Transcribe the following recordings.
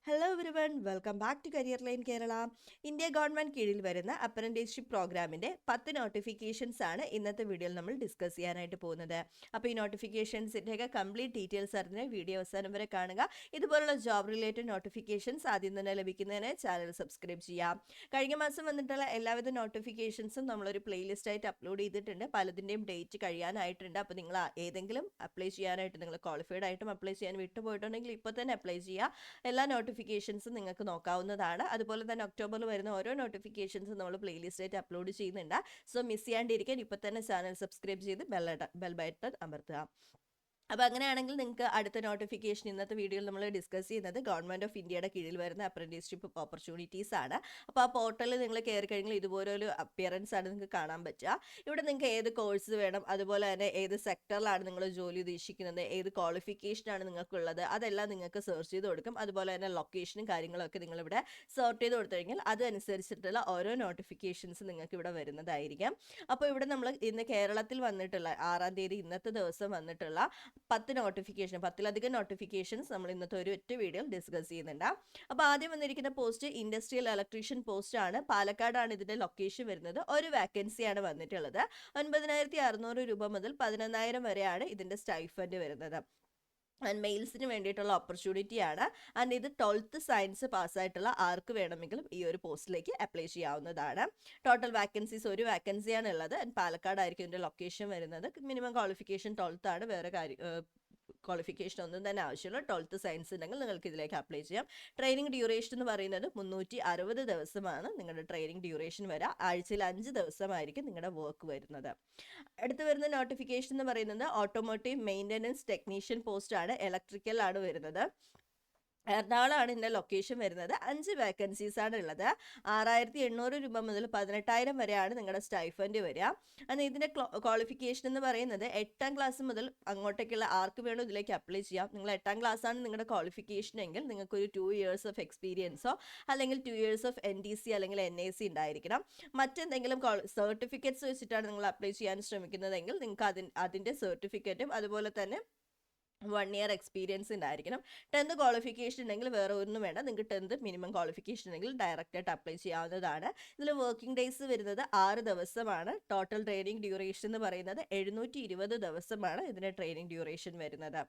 Hello everyone, welcome back to career line Kerala. India government കീഴിൽ വരുന്ന apprenticeship പ്രോഗ്രാമിൻ്റെ 10 notifications ആണ് ഇന്നത്തെ വീഡിയോയിൽ നമ്മൾ ഡിസ്കസ് ചെയ്യാനായിട്ട് പോകുന്നത്. അപ്പോൾ ഈ നോട്ടിഫിക്കേഷൻസിൻ്റെയൊക്കെ കംപ്ലീറ്റ് ഡീറ്റെയിൽസ് അറിഞ്ഞ് വീഡിയോ അവസാനം വരെ കാണുക. ഇതുപോലുള്ള ജോബ് റിലേറ്റഡ് നോട്ടിഫിക്കേഷൻസ് ആദ്യം തന്നെ ലഭിക്കുന്നതിന് ചാനൽ സബ്സ്ക്രൈബ് ചെയ്യാം. കഴിഞ്ഞ മാസം വന്നിട്ടുള്ള എല്ലാവിധ നോട്ടിഫിക്കേഷൻസും നമ്മളൊരു പ്ലേലിസ്റ്റ് ആയിട്ട് അപ്ലോഡ് ചെയ്തിട്ടുണ്ട്. പലതിൻ്റെയും ഡേറ്റ് കഴിയാനായിട്ടുണ്ട്. അപ്പോൾ നിങ്ങൾ ഏതെങ്കിലും അപ്ലൈ ചെയ്യാനായിട്ട് നിങ്ങൾ ക്വാളിഫൈഡ് ആയിട്ടും അപ്ലൈ ചെയ്യാൻ വിട്ടുപോയിട്ടുണ്ടെങ്കിൽ ഇപ്പോൾ തന്നെ അപ്ലൈ ചെയ്യുക. എല്ലാ നോട്ടിഫിക്കേഷൻസും നിങ്ങൾക്ക് നോക്കാവുന്നതാണ്. അതുപോലെ തന്നെ ഒക്ടോബറിൽ വരുന്ന ഓരോ നോട്ടിഫിക്കേഷൻസും നമ്മൾ പ്ലേലിസ്റ്റ് ആയിട്ട് അപ്ലോഡ് ചെയ്യുന്നുണ്ട്. സോ മിസ് ചെയ്യാണ്ടിരിക്കാൻ ഇപ്പോൾ തന്നെ ചാനൽ സബ്സ്ക്രൈബ് ചെയ്ത് ബെൽ ബട്ടൺ അമർത്തുക. അപ്പോൾ അങ്ങനെയാണെങ്കിൽ നിങ്ങൾക്ക് അടുത്ത നോട്ടിഫിക്കേഷൻ ഇന്നത്തെ വീഡിയോയിൽ നമ്മൾ ഡിസ്കസ് ചെയ്യുന്നത് ഗവൺമെൻറ് ഓഫ് ഇന്ത്യയുടെ കീഴിൽ വരുന്ന അപ്രന്റീസ്ഷിപ്പ് ഓപ്പർച്യൂണിറ്റീസ് ആണ്. അപ്പോൾ ആ പോർട്ടലിൽ നിങ്ങൾ കയറി കഴിഞ്ഞാൽ ഇതുപോലൊരു അപ്പിയറൻസ് ആണ് നിങ്ങൾക്ക് കാണാൻ പറ്റുക. ഇവിടെ നിങ്ങൾക്ക് ഏത് കോഴ്സ് വേണം, അതുപോലെ തന്നെ ഏത് സെക്ടറിലാണ് നിങ്ങൾ ജോലി ഉദ്ദേശിക്കുന്നത്, ഏത് ക്വാളിഫിക്കേഷനാണ് നിങ്ങൾക്കുള്ളത്, അതെല്ലാം നിങ്ങൾക്ക് സെർച്ച് ചെയ്ത് കൊടുക്കും. അതുപോലെ തന്നെ ലൊക്കേഷനും കാര്യങ്ങളൊക്കെ നിങ്ങളിവിടെ സെർച്ച് ചെയ്ത് കൊടുത്തു കഴിഞ്ഞാൽ അതനുസരിച്ചിട്ടുള്ള ഓരോ നോട്ടിഫിക്കേഷൻസ് നിങ്ങൾക്ക് ഇവിടെ വരുന്നതായിരിക്കും. അപ്പോൾ ഇവിടെ നമ്മൾ ഇന്ന് കേരളത്തിൽ വന്നിട്ടുള്ള 6-ാം തീയതി ഇന്നത്തെ ദിവസം വന്നിട്ടുള്ള 10 നോട്ടിഫിക്കേഷൻസ് നമ്മൾ ഇന്നത്തെ ഒരു ഒറ്റ വീഡിയോ ഡിസ്കസ് ചെയ്യുന്നുണ്ട്. അപ്പോൾ ആദ്യം വന്നിരിക്കുന്ന പോസ്റ്റ് ഇൻഡസ്ട്രിയൽ ഇലക്ട്രീഷ്യൻ പോസ്റ്റ് ആണ്. പാലക്കാടാണ് ഇതിന്റെ ലൊക്കേഷൻ വരുന്നത്. ഒരു വാക്കൻസിയാണ് വന്നിട്ടുള്ളത്. 9,600 രൂപ മുതൽ 11,000 വരെയാണ് ഇതിന്റെ സ്റ്റൈഫൻഡ് വരുന്നത്. ആൻഡ് മെയിൽസിന് വേണ്ടിയിട്ടുള്ള ഓപ്പർച്യൂണിറ്റി ആണ്. ആൻഡ് ഇത് 12th സയൻസ് പാസ്സായിട്ടുള്ള ആർക്ക് വേണമെങ്കിലും ഈ ഒരു പോസ്റ്റിലേക്ക് അപ്ലൈ ചെയ്യാവുന്നതാണ്. ടോട്ടൽ വാക്കൻസീസ് ഒരു വാക്കൻസിയാണ് ഉള്ളത്. ആൻഡ് പാലക്കാടായിരിക്കും ഇതിൻ്റെ ലൊക്കേഷൻ വരുന്നത്. മിനിമം ക്വാളിഫിക്കേഷൻ 12th ആണ്. വേറെ ക്വാളിഫിക്കേഷൻ ഒന്നും തന്നെ ആവശ്യമുള്ള 12th സയൻസ് ഉണ്ടെങ്കിൽ നിങ്ങൾക്ക് ഇതിലേക്ക് അപ്ലൈ ചെയ്യാം. ട്രെയിനിങ് ഡ്യൂറേഷൻ എന്ന് പറയുന്നത് 360 ദിവസമാണ് നിങ്ങളുടെ ട്രെയിനിങ് ഡ്യൂറേഷൻ വരിക. ആഴ്ചയിൽ 5 ദിവസമായിരിക്കും നിങ്ങളുടെ വർക്ക് വരുന്നത്. അടുത്ത് വരുന്ന നോട്ടിഫിക്കേഷൻ എന്ന് പറയുന്നത് ഓട്ടോമോട്ടീവ് മെയിൻ്റനൻസ് ടെക്നീഷ്യൻ പോസ്റ്റ് ആണ്. ഇലക്ട്രിക്കൽ ആണ് വരുന്നത്. എറണാകുളമാണ് ഇതിൻ്റെ ലൊക്കേഷൻ വരുന്നത്. 5 വേക്കൻസീസ് ആണ് ഉള്ളത്. 6,800 രൂപ മുതൽ 18,000 വരെയാണ് നിങ്ങളുടെ സ്റ്റൈഫൻഡ് വരിക. അന്ന് ഇതിൻ്റെ ക്വാളിഫിക്കേഷൻ എന്ന് പറയുന്നത് 8ാം ക്ലാസ് മുതൽ അങ്ങോട്ടേക്കുള്ള ആർക്ക് വേണോ ഇതിലേക്ക് അപ്ലൈ ചെയ്യാം. നിങ്ങൾ 8ാം ക്ലാസ്സാണ് നിങ്ങളുടെ ക്വാളിഫിക്കേഷൻ എങ്കിൽ നിങ്ങൾക്കൊരു 2 years ഓഫ് എക്സ്പീരിയൻസോ അല്ലെങ്കിൽ 2 years ഓഫ് NTC അല്ലെങ്കിൽ NAC ഉണ്ടായിരിക്കണം. മറ്റെന്തെങ്കിലും സർട്ടിഫിക്കറ്റ്സ് വെച്ചിട്ടാണ് നിങ്ങൾ അപ്ലൈ ചെയ്യാൻ ശ്രമിക്കുന്നതെങ്കിൽ നിങ്ങൾക്ക് അതിൻ്റെ സർട്ടിഫിക്കറ്റും അതുപോലെ തന്നെ 1 year എക്സ്പീരിയൻസ് ഉണ്ടായിരിക്കണം. 10th ക്വാളിഫിക്കേഷൻ ഉണ്ടെങ്കിൽ വേറെ ഒന്നും വേണ്ട. നിങ്ങൾക്ക് 10th മിനിമം ക്വാളിഫിക്കേഷൻ ഉണ്ടെങ്കിൽ ഡയറക്റ്റായിട്ട് അപ്ലൈ ചെയ്യാവുന്നതാണ്. ഇതിൽ വർക്കിംഗ് ഡേയ്സ് വരുന്നത് 6 ദിവസമാണ്. ടോട്ടൽ ട്രെയിനിങ് ഡ്യൂറേഷൻ എന്ന് പറയുന്നത് 720 ദിവസമാണ് ഇതിൻ്റെ ട്രെയിനിങ് ഡ്യൂറേഷൻ വരുന്നത്.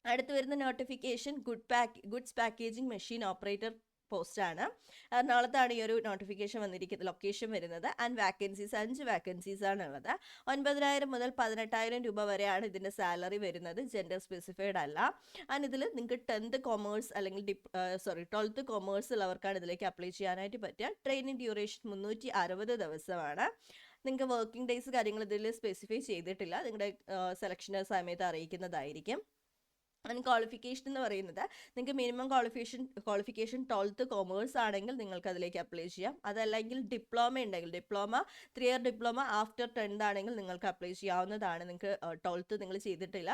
അടുത്ത് വരുന്ന notification goods packaging machine operator പോസ്റ്റാണ്. എറണാകുളത്താണ് ഈ ഒരു നോട്ടിഫിക്കേഷൻ വന്നിരിക്കുന്നത്, ലൊക്കേഷൻ വരുന്നത്. ആൻഡ് വാക്കൻസീസ് 5 വാക്കൻസീസ് ആണ് ഉള്ളത്. 9,000 മുതൽ 18,000 രൂപ വരെയാണ് ഇതിൻ്റെ സാലറി വരുന്നത്. ജെൻഡർ സ്പെസിഫൈഡ് അല്ല. ആൻഡ് ഇതിൽ നിങ്ങൾക്ക് 10th കൊമേഴ്സ് അല്ലെങ്കിൽ 12th കൊമേഴ്സ് ഉള്ളവർക്കാണ് ഇതിലേക്ക് അപ്ലൈ ചെയ്യാനായിട്ട് പറ്റുക. ട്രെയിനിങ് ഡ്യൂറേഷൻ 360 ദിവസമാണ്. നിങ്ങൾക്ക് വർക്കിംഗ് ഡേയ്സ് കാര്യങ്ങൾ ഇതിൽ സ്പെസിഫൈ ചെയ്തിട്ടില്ല. നിങ്ങളുടെ സെലക്ഷൻ സമയത്ത് അറിയിക്കുന്നതായിരിക്കും. ആൻഡ് ക്വാളിഫിക്കേഷൻ എന്ന് പറയുന്നത് നിങ്ങൾക്ക് മിനിമം ക്വാളിഫിക്കേഷൻ 12th കൊമേഴ്സ് ആണെങ്കിൽ നിങ്ങൾക്ക് അതിലേക്ക് അപ്ലൈ ചെയ്യാം. അതല്ലെങ്കിൽ ഡിപ്ലോമ ഉണ്ടെങ്കിൽ diploma 3 year diploma after 10th ആണെങ്കിൽ നിങ്ങൾക്ക് അപ്ലൈ ചെയ്യാവുന്നതാണ്. നിങ്ങൾക്ക് 12th നിങ്ങൾ ചെയ്തിട്ടില്ല,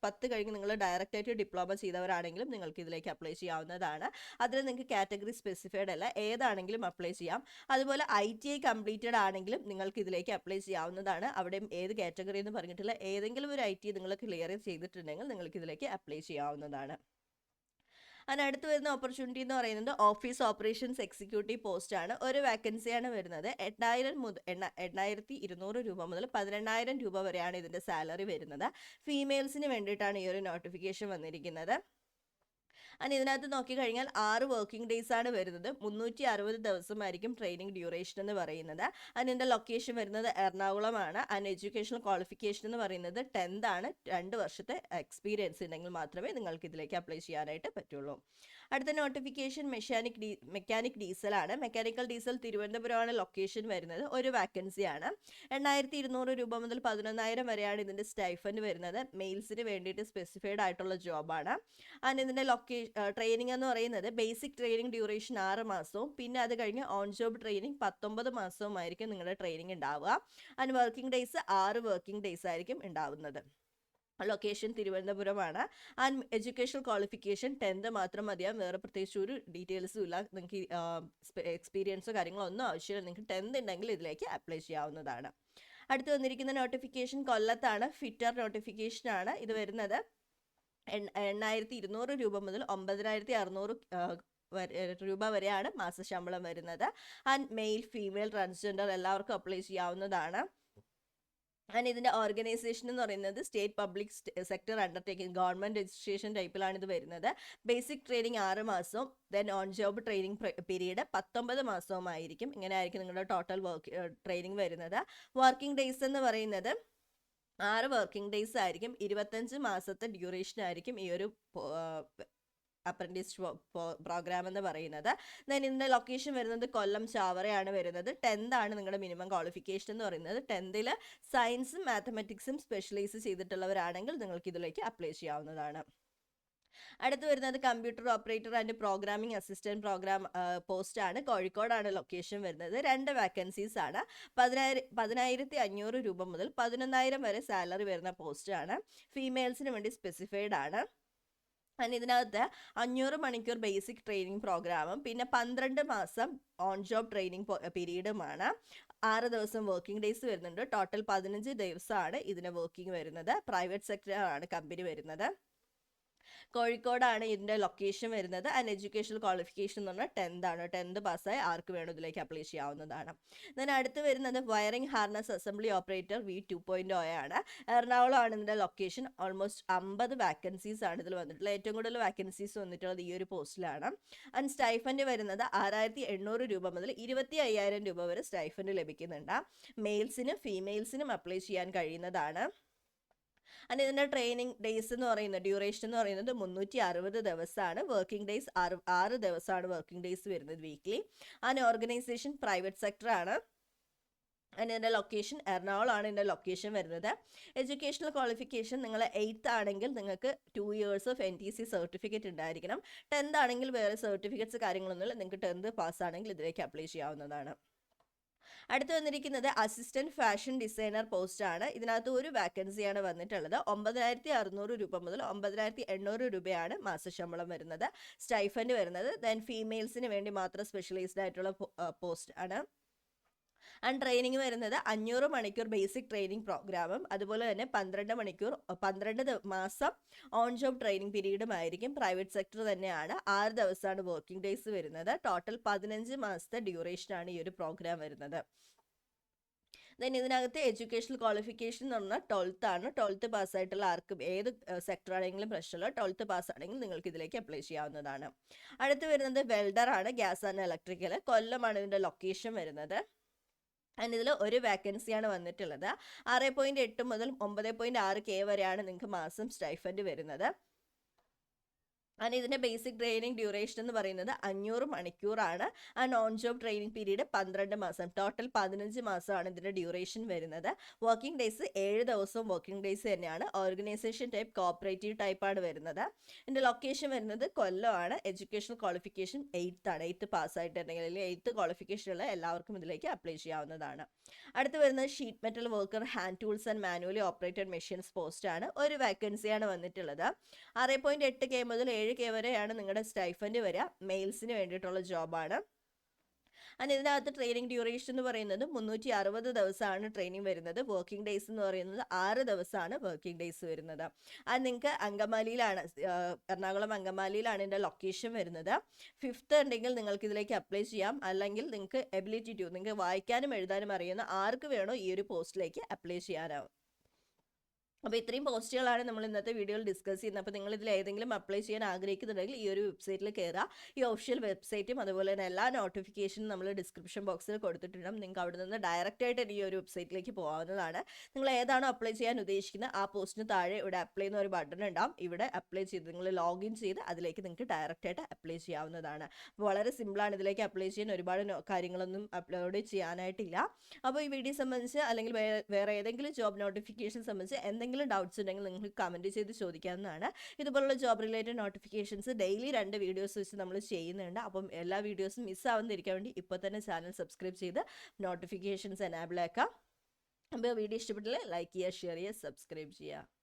10 കഴിഞ്ഞ് നിങ്ങൾ ഡയറക്റ്റായിട്ട് ഡിപ്ലോമ ചെയ്തവരാണെങ്കിലും നിങ്ങൾക്ക് ഇതിലേക്ക് അപ്ലൈ ചെയ്യാവുന്നതാണ്. അതിൽ നിങ്ങൾക്ക് കാറ്റഗറി സ്പെസിഫൈഡ് അല്ല, ഏതാണെങ്കിലും അപ്ലൈ ചെയ്യാം. അതുപോലെ ITI കംപ്ലീറ്റഡ് ആണെങ്കിലും നിങ്ങൾക്ക് ഇതിലേക്ക് അപ്ലൈ ചെയ്യാവുന്നതാണ്. അവിടെ ഏത് കാറ്റഗറി എന്ന് പറഞ്ഞിട്ടില്ല, ഏതെങ്കിലും ഒരു ITI നിങ്ങൾ ക്ലിയർ ചെയ്തിട്ടുണ്ടെങ്കിൽ നിങ്ങൾക്ക് ഇതിലേക്ക് അപ്ലൈ ചെയ്യാവുന്നതാണ്. അതിനടുത്ത് വരുന്ന ഓപ്പർച്യൂണിറ്റി എന്ന് പറയുന്നത് ഓഫീസ് ഓപ്പറേഷൻസ് എക്സിക്യൂട്ടീവ് പോസ്റ്റ് ആണ്. ഒരു വാക്കൻസിയാണ് വരുന്നത്. 8,200 രൂപ മുതൽ 18,000 രൂപ വരെയാണ് ഇതിൻ്റെ സാലറി വരുന്നത്. ഫീമെയിൽസിന് വേണ്ടിയിട്ടാണ് ഈ ഒരു നോട്ടിഫിക്കേഷൻ വന്നിരിക്കുന്നത്. ആൻഡ് ഇതിനകത്ത് നോക്കിക്കഴിഞ്ഞാൽ 6 വർക്കിംഗ് ഡേയ്സ് ആണ് വരുന്നത്. 360 ദിവസമായിരിക്കും ട്രെയിനിങ് ഡ്യൂറേഷൻ എന്ന് പറയുന്നത്. അതിൻ്റെ ലൊക്കേഷൻ വരുന്നത് എറണാകുളമാണ്. ആൻഡ് എഡ്യൂക്കേഷണൽ ക്വാളിഫിക്കേഷൻ എന്ന് പറയുന്നത് 10th ആണ്. 2 വർഷത്തെ എക്സ്പീരിയൻസ് ഉണ്ടെങ്കിൽ മാത്രമേ നിങ്ങൾക്ക് ഇതിലേക്ക് അപ്ലൈ ചെയ്യാനായിട്ട് പറ്റുള്ളൂ. അടുത്ത നോട്ടിഫിക്കേഷൻ മെക്കാനിക് ഡീസൽ ആണ്. മെക്കാനിക്കൽ ഡീസൽ തിരുവനന്തപുരമാണ് ലൊക്കേഷൻ വരുന്നത്. ഒരു വാക്കൻസിയാണ്. 8,200 രൂപ മുതൽ 11,000 വരെയാണ് ഇതിൻ്റെ സ്റ്റൈഫൻഡ് വരുന്നത്. മെയിൽസിന് വേണ്ടിയിട്ട് സ്പെസിഫൈഡ് ആയിട്ടുള്ള ജോബാണ്. ആൻഡ് ഇതിൻ്റെ ട്രെയിനിങ് എന്ന് പറയുന്നത് ബേസിക് ട്രെയിനിങ് ഡ്യൂറേഷൻ 6 മാസവും പിന്നെ അത് കഴിഞ്ഞ് ഓൺ ജോബ് ട്രെയിനിങ് 19 മാസവുമായിരിക്കും നിങ്ങളുടെ ട്രെയിനിങ് ഉണ്ടാവുക. And working days 6 working days ആയിരിക്കും ഉണ്ടാവുന്നത്. ലൊക്കേഷൻ തിരുവനന്തപുരമാണ്. ആൻഡ് എഡ്യൂക്കേഷണൽ ക്വാളിഫിക്കേഷൻ 10th മാത്രം മതിയാകും. വേറെ പ്രത്യേകിച്ച് ഒരു ഡീറ്റെയിൽസും ഇല്ല. നിങ്ങൾക്ക് എക്സ്പീരിയൻസോ കാര്യങ്ങളോ ഒന്നും ആവശ്യമില്ല. നിങ്ങൾക്ക് 10th ഉണ്ടെങ്കിൽ ഇതിലേക്ക് അപ്ലൈ ചെയ്യാവുന്നതാണ്. അടുത്ത് വന്നിരിക്കുന്ന നോട്ടിഫിക്കേഷൻ കൊല്ലത്താണ്. ഫിറ്റർ നോട്ടിഫിക്കേഷൻ ആണ് ഇത് വരുന്നത്. 8,200 രൂപ മുതൽ 9,600 രൂപ വരെയാണ് മാസശമ്പളം വരുന്നത്. ആൻഡ് മെയിൽ, ഫീമെയിൽ, ട്രാൻസ്ജെൻഡർ എല്ലാവർക്കും അപ്ലൈ ചെയ്യാവുന്നതാണ്. ആൻഡ് ഇതിൻ്റെ ഓർഗനൈസേഷൻ എന്ന് പറയുന്നത് state public sector undertaking, government registration ടൈപ്പിലാണ് ഇത് വരുന്നത്. ബേസിക് ട്രെയിനിങ് 6 മാസവും then on job training period 19 മാസവുമായിരിക്കും. ഇങ്ങനെ ആയിരിക്കും നിങ്ങളുടെ ടോട്ടൽ ട്രെയിനിങ് വരുന്നത്. വർക്കിംഗ് ഡേയ്സ് എന്ന് പറയുന്നത് 6 വർക്കിംഗ് ഡേയ്സ് ആയിരിക്കും. 25 മാസത്തെ ഡ്യൂറേഷൻ ആയിരിക്കും ഈ ഒരു അപ്രന്റീസ് പ്രോഗ്രാം എന്ന് പറയുന്നത്. ദെൻ ഇതിൻ്റെ ലൊക്കേഷൻ വരുന്നത് കൊല്ലം ചാവറയാണ് വരുന്നത്. 10th ആണ് നിങ്ങളുടെ മിനിമം ക്വാളിഫിക്കേഷൻ എന്ന് പറയുന്നത്. 10th സയൻസും മാത്തമാറ്റിക്സും സ്പെഷ്യലൈസ് ചെയ്തിട്ടുള്ളവരാണെങ്കിൽ നിങ്ങൾക്ക് ഇതിലേക്ക് അപ്ലൈ ചെയ്യാവുന്നതാണ്. അടുത്ത് വരുന്നത് computer operator and programming assistant programme പോസ്റ്റാണ്. കോഴിക്കോടാണ് ലൊക്കേഷൻ വരുന്നത്. 2 വാക്കൻസീസ് ആണ്. 10,500 രൂപ മുതൽ 11,000 വരെ സാലറി വരുന്ന പോസ്റ്റാണ്. ഫീമെയിൽസിന് വേണ്ടി സ്പെസിഫൈഡ് ആണ്. ഇതിനകത്ത് 500 മണിക്കൂർ ബേസിക് ട്രെയിനിങ് പ്രോഗ്രാമും പിന്നെ 12 മാസം ഓൺ ജോബ് ട്രെയിനിങ് പീരീഡുമാണ്. 6 ദിവസം വർക്കിംഗ് ഡേയ്സ് വരുന്നുണ്ട്. ടോട്ടൽ 15 ദിവസമാണ് ഇതിന് വർക്കിംഗ് വരുന്നത്. പ്രൈവറ്റ് സെക്ടറാണ് കമ്പനി വരുന്നത്. കോഴിക്കോടാണ് ഇതിൻ്റെ ലൊക്കേഷൻ വരുന്നത്. ആൻഡ് എഡ്യൂക്കേഷണൽ ക്വാളിഫിക്കേഷൻ എന്ന് പറഞ്ഞാൽ 10th ആണ്. 10th പാസ്സായി ആർക്ക് വേണം ഇതിലേക്ക് അപ്ലൈ ചെയ്യാവുന്നതാണ്. ദെൻ അടുത്ത് വരുന്നത് wiring harness assembly operator V2.0 ആണ്. എറണാകുളമാണ് ഇതിൻ്റെ ലൊക്കേഷൻ. ഓൾമോസ്റ്റ് 50 വാക്കൻസീസ് ആണ് ഇതിൽ വന്നിട്ടുള്ളത്. ഏറ്റവും കൂടുതൽ വാക്കൻസീസ് വന്നിട്ടുള്ളത് ഈ ഒരു പോസ്റ്റിലാണ്. ആൻഡ് സ്റ്റൈഫൻഡ് വരുന്നത് 6,800 രൂപ മുതൽ 25,000 രൂപ വരെ സ്റ്റൈഫൻഡ് ലഭിക്കുന്നുണ്ട്. മെയിൽസിനും ഫീമെയിൽസിനും അപ്ലൈ ചെയ്യാൻ കഴിയുന്നതാണ്. ആൻഡ് ഇതിൻ്റെ ട്രെയിനിങ് ഡേയ്സ് എന്ന് പറയുന്നത് ഡ്യൂറേഷൻ എന്ന് പറയുന്നത് 360 ദിവസമാണ്. വർക്കിംഗ് ഡേയ്സ് 6 ദിവസമാണ് വർക്കിംഗ് ഡേയ്സ് വരുന്നത് വീക്ക്ലി. ആൻഡ് ഓർഗനൈസേഷൻ പ്രൈവറ്റ് സെക്ടറാണ്. ആൻഡ് ഇതിൻ്റെ ലൊക്കേഷൻ എറണാകുളമാണ് ഇതിൻ്റെ ലൊക്കേഷൻ വരുന്നത്. എഡ്യൂക്കേഷണൽ ക്വാളിഫിക്കേഷൻ നിങ്ങൾ 8th ആണെങ്കിൽ നിങ്ങൾക്ക് 2 years ഓഫ് NTC സർട്ടിഫിക്കറ്റ് ഉണ്ടായിരിക്കണം. 10th ആണെങ്കിൽ വേറെ സർട്ടിഫിക്കറ്റ്സ് കാര്യങ്ങളൊന്നുമില്ല. നിങ്ങൾക്ക് 10th പാസ്സാണെങ്കിൽ ഇതിലേക്ക് അപ്ലൈ ചെയ്യാവുന്നതാണ്. അടുത്ത് വന്നിരിക്കുന്നത് അസിസ്റ്റന്റ് ഫാഷൻ ഡിസൈനർ പോസ്റ്റ് ആണ്. ഇതിനകത്ത് ഒരു വാക്കൻസിയാണ് വന്നിട്ടുള്ളത്. 9,600 രൂപ മുതൽ 9,800 രൂപയാണ് മാസശമ്പളം വരുന്നത്. സ്റ്റൈഫൻഡ് വരുന്നത്. ദെൻ ഫീമെയിൽസിന് വേണ്ടി മാത്രം സ്പെഷ്യലൈസ്ഡ് ആയിട്ടുള്ള പോസ്റ്റ് ആണ്. ആൻഡ് ട്രെയിനിങ് വരുന്നത് 500 മണിക്കൂർ ബേസിക് ട്രെയിനിങ് പ്രോഗ്രാമും അതുപോലെ തന്നെ 12 മാസം ഓൺ ജോബ് ട്രെയിനിങ് പീരീഡുമായിരിക്കും. പ്രൈവറ്റ് സെക്ടർ തന്നെയാണ്. 6 ദിവസമാണ് വർക്കിംഗ് ഡേയ്സ് വരുന്നത്. ടോട്ടൽ 15 മാസത്തെ ഡ്യൂറേഷനാണ് ഈ ഒരു പ്രോഗ്രാം വരുന്നത്. ദെൻ ഇതിനകത്ത് എഡ്യൂക്കേഷണൽ ക്വാളിഫിക്കേഷൻ എന്ന് പറഞ്ഞാൽ 12th ആണ്. 12th പാസ്സായിട്ടുള്ള ആർക്കും ഏത് സെക്ടർ ആണെങ്കിലും പ്രശ്നമില്ല. 12th പാസ്സാണെങ്കിൽ നിങ്ങൾക്ക് ഇതിലേക്ക് അപ്ലൈ ചെയ്യാവുന്നതാണ്. അടുത്ത് വരുന്നത് വെൽഡർ ആണ്. Gas and electrical. കൊല്ലമാണ് ഇതിൻ്റെ ലൊക്കേഷൻ വരുന്നത്. ആൻഡ് ഇതിൽ ഒരു വാക്കൻസിയാണ് വന്നിട്ടുള്ളത്. 6.8 മുതൽ 9.6K വരെയാണ് നിങ്ങൾക്ക് മാസം സ്റ്റൈഫൻഡ് വരുന്നത്. ആൻഡ് ഇതിൻ്റെ ബേസിക് ട്രെയിനിങ് ഡ്യൂറേഷൻ എന്ന് പറയുന്നത് 500 മണിക്കൂറാണ്. And on job training period 12 മാസം. ടോട്ടൽ 15 മാസമാണ് ഇതിൻ്റെ ഡ്യൂറേഷൻ വരുന്നത്. വർക്കിംഗ് ഡേയ്സ് 7 ദിവസവും വർക്കിംഗ് ഡേയ്സ് തന്നെയാണ്. ഓർഗനൈസേഷൻ ടൈപ്പ് കോപ്പറേറ്റീവ് ടൈപ്പാണ് വരുന്നത്. ഇതിൻ്റെ ലൊക്കേഷൻ വരുന്നത് കൊല്ലമാണ്. എഡ്യൂക്കേഷണൽ ക്വാളിഫിക്കേഷൻ 8th ആണ്. 8th പാസ്സായിട്ടുണ്ടെങ്കിൽ അല്ലെങ്കിൽ 8th ക്വാളിഫിക്കേഷനുള്ള എല്ലാവർക്കും ഇതിലേക്ക് അപ്ലൈ ചെയ്യാവുന്നതാണ്. അടുത്ത് വരുന്നത് sheet metal worker, hand tools and manually operated machines post ആണ്. ഒരു വാക്കൻസിയാണ് വന്നിട്ടുള്ളത്. 6.8K മുതൽ 7K വരെയാണ് നിങ്ങളുടെ സ്റ്റൈഫൻഡ് വരിക. മെയിൽസിന് വേണ്ടിയിട്ടുള്ള ജോബാണ്. ആൻഡ് ഇതിനകത്ത് ട്രെയിനിങ് ഡ്യൂറേഷൻ എന്ന് പറയുന്നത് 360 ദിവസമാണ് ട്രെയിനിങ് വരുന്നത്. വർക്കിംഗ് ഡേയ്സ് എന്ന് പറയുന്നത് 6 ദിവസമാണ് വർക്കിംഗ് ഡേയ്സ് വരുന്നത്. ആൻഡ് നിങ്ങൾക്ക് അങ്കമാലിയിലാണ്, എറണാകുളം അങ്കമാലിയിലാണ് ഇതിൻ്റെ ലൊക്കേഷൻ വരുന്നത്. 5th ഉണ്ടെങ്കിൽ നിങ്ങൾക്ക് ഇതിലേക്ക് അപ്ലൈ ചെയ്യാം. അല്ലെങ്കിൽ നിങ്ങൾക്ക് എബിലിറ്റി ടു, നിങ്ങൾക്ക് വായിക്കാനും എഴുതാനും അറിയുന്ന ആർക്ക് വേണോ ഈ ഒരു പോസ്റ്റിലേക്ക് അപ്ലൈ ചെയ്യാനാവും. അപ്പോൾ ഇത്രയും പോസ്റ്റുകളാണ് നമ്മൾ ഇന്നത്തെ വീഡിയോയിൽ ഡിസ്കസ് ചെയ്യുന്നത്. അപ്പോൾ നിങ്ങൾ ഇതിൽ ഏതെങ്കിലും അപ്ലൈ ചെയ്യാൻ ആഗ്രഹിക്കുന്നുണ്ടെങ്കിൽ ഈ ഒരു വെബ്സൈറ്റിൽ കയറുക. ഈ ഒഫീഷ്യൽ വെബ്സൈറ്റും അതുപോലെ തന്നെ എല്ലാ നോട്ടിഫിക്കേഷനും നമ്മൾ ഡിസ്ക്രിപ്ഷൻ ബോക്സിൽ കൊടുത്തിട്ടുണ്ടാകും. നിങ്ങൾക്ക് അവിടെ നിന്ന് ഡയറക്റ്റ് ആയിട്ട് ഈ ഒരു വെബ്സൈറ്റിലേക്ക് പോകാവുന്നതാണ്. നിങ്ങൾ ഏതാണോ അപ്ലൈ ചെയ്യാൻ ഉദ്ദേശിക്കുന്നത് ആ പോസ്റ്റിന് താഴെ ഇവിടെ അപ്ലൈ എന്ന ഒരു ബട്ടൺ ഉണ്ടാവും. ഇവിടെ അപ്ലൈ ചെയ്ത് നിങ്ങൾ ലോഗിൻ ചെയ്ത് അതിലേക്ക് നിങ്ങൾക്ക് ഡയറക്റ്റ് ആയിട്ട് അപ്ലൈ ചെയ്യാവുന്നതാണ്. അപ്പോൾ വളരെ സിമ്പിളാണ്. ഇതിലേക്ക് അപ്ലൈ ചെയ്യാൻ ഒരുപാട് കാര്യങ്ങളൊന്നും അപ്ലോഡ് ചെയ്യാനായിട്ടില്ല. അപ്പോൾ ഈ വീഡിയോ സംബന്ധിച്ച് അല്ലെങ്കിൽ വേറെ ഏതെങ്കിലും ജോബ് നോട്ടിഫിക്കേഷൻ സംബന്ധിച്ച് എന്തെങ്കിലും ഡൗട്ട്സ് ഉണ്ടെങ്കിൽ നിങ്ങൾക്ക് കമൻറ്റ് ചെയ്ത് ചോദിക്കാവുന്നതാണ്. ഇതുപോലുള്ള job related notifications daily 2 videos വെച്ച് നമ്മൾ ചെയ്യുന്നുണ്ട്. അപ്പം എല്ലാ വീഡിയോസും മിസ്സാവാതിരിക്കാൻ വേണ്ടി ഇപ്പോൾ തന്നെ ചാനൽ സബ്സ്ക്രൈബ് ചെയ്ത് നോട്ടിഫിക്കേഷൻസ് എനാബിൾ ആക്കാം. അപ്പോൾ വീഡിയോ ഇഷ്ടപ്പെട്ടില്ലേ ലൈക്ക് ചെയ്യുക, ഷെയർ ചെയ്യുക, സബ്സ്ക്രൈബ് ചെയ്യുക.